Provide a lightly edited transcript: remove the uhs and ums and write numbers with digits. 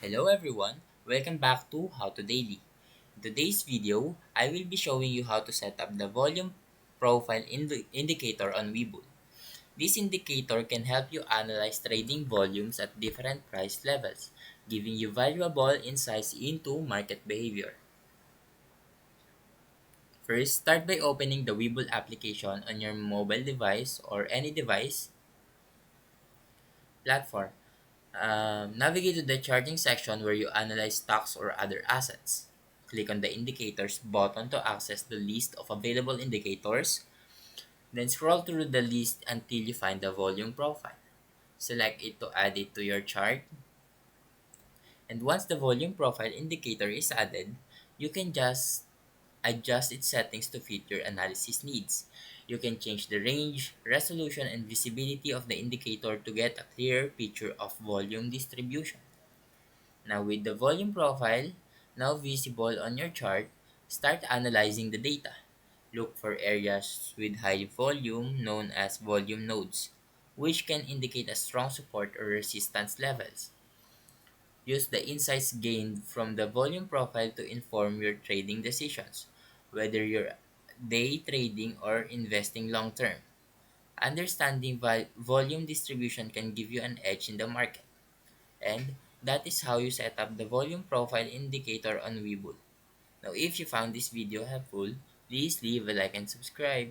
Hello everyone, welcome back to How to Daily. In today's video, I will be showing you how to set up the volume profile indicator on WeBull. This indicator can help you analyze trading volumes at different price levels, giving you valuable insights into market behavior. First, start by opening the WeBull application on your mobile device or any device platform. Navigate to the charting section where you analyze stocks or other assets. Click on the indicators button to access the list of available indicators. Then scroll through the list until you find the volume profile. Select it to add it to your chart. And once the volume profile indicator is added, you can just adjust its settings to fit your analysis needs. You can change the range, resolution, and visibility of the indicator to get a clearer picture of volume distribution. Now with the volume profile now visible on your chart, start analyzing the data. Look for areas with high volume known as volume nodes, which can indicate a strong support or resistance levels. Use the insights gained from the volume profile to inform your trading decisions, whether you're day trading or investing long term. Understanding volume distribution can give you an edge in the market. And that is how you set up the volume profile indicator on Webull. Now if you found this video helpful, please leave a like and subscribe.